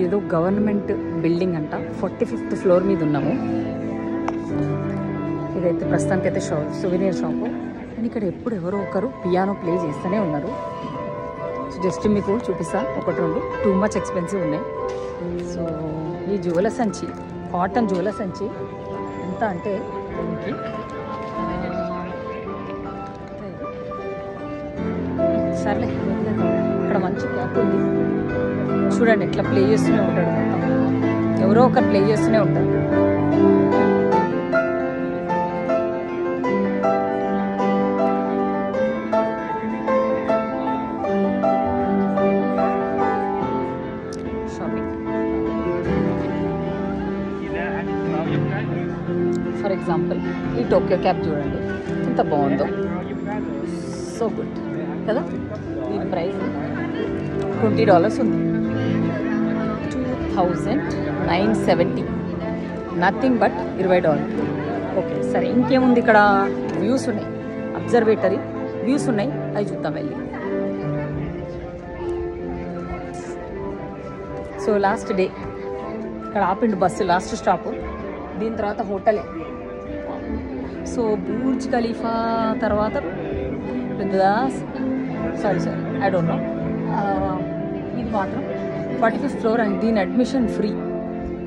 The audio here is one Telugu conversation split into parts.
ఇది ఏదో గవర్నమెంట్ బిల్డింగ్ అంట. 45th ఫ్లోర్ మీద ఉన్నాము. ఇదైతే ప్రస్తుతానికి అయితే సువెనీర్ షాపు. అండ్ ఇక్కడ ఎప్పుడు ఎవరో ఒకరు పియానో ప్లే చేస్తూనే ఉన్నారు. సో జస్ట్ మీకు చూపిస్తా ఒకటి రెండు. టూ మచ్ ఎక్స్పెన్సివ్ ఉన్నాయి. సో ఈ జువల సంచి, కాటన్ జువల సంచి ఎంత అంటే దీనికి సర్లే. ఇక్కడ మంచి క్యాప్ ఉంది చూడండి. ఎట్లా ప్లే చేస్తూనే ఉంటాడు మొత్తం. ఎవరో ఒకరు ప్లే చేస్తూనే ఉంటారు. ఫర్ ఎగ్జాంపుల్ ఈ టోక్యో క్యాప్ చూడండి ఎంత బాగుందో. సో గుడ్ కదా. దీని ప్రైస్ $20 ఉంది. 2970, నథింగ్ బట్ $20. ఓకే సరే. ఇంకేముంది ఇక్కడ? వ్యూస్ ఉన్నాయి, అబ్జర్వేటరీ వ్యూస్ ఉన్నాయి, అవి చూద్దాం వెళ్ళి. సో లాస్ట్ డే ఇక్కడ ఆపిండు బస్సు, లాస్ట్ స్టాప్. దీని తర్వాత హోటలే. సో బూర్జ్ ఖలీఫా తర్వాత పెద్దదా, సారీ ఐ డోంట్ నో. ఇది మాత్రం 45th ఫ్లోర్ అండ్ దీని అడ్మిషన్ ఫ్రీ.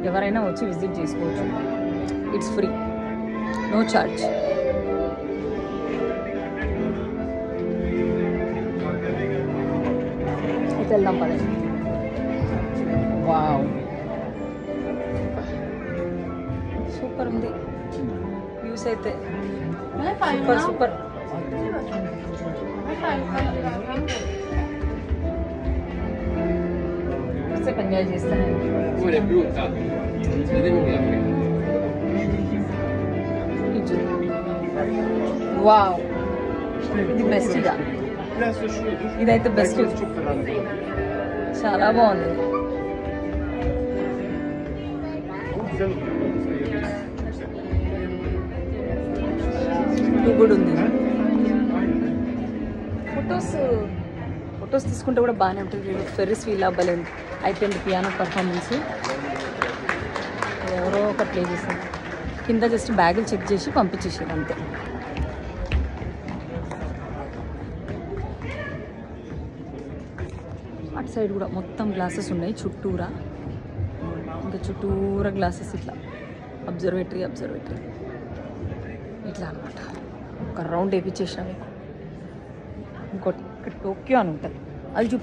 ఎవరైనా వచ్చి విజిట్ చేసుకోవచ్చు. It's free, no charge. అయితే వెళ్దాం పదండి. వావ్ సూపర్ ఉంది వ్యూస్ అయితే. Super super. ఎంజాయ్ చేస్తాను. వావ్ ఇది బెస్ట్. ఇదైతే బెస్ట్, చాలా బాగుంది. కూడా ఉంది. ఫొటోస్ తీసుకుంటే కూడా బాగానే ఉంటుంది. ఫెర్రిస్ వీల్ అవ్వలేదు. అయిపోయింది పియానో పర్ఫార్మెన్స్. ఎవరో ఒక ప్లే చేశారు. కింద జస్ట్ బ్యాగులు చెక్ చేసి పంపించేసారు అంతే. అటు సైడ్ కూడా మొత్తం గ్లాసెస్ ఉన్నాయి చుట్టూరా. ఇంకా చుట్టూరా గ్లాసెస్ ఇట్లా అబ్జర్వేటరీ ఇట్లా అనమాట. ఒక రౌండ్ వేయించేసిన మీకు. ఇంకోటి ఇక్కడ టోక్యో అని ఉంటుంది, అది చూపి.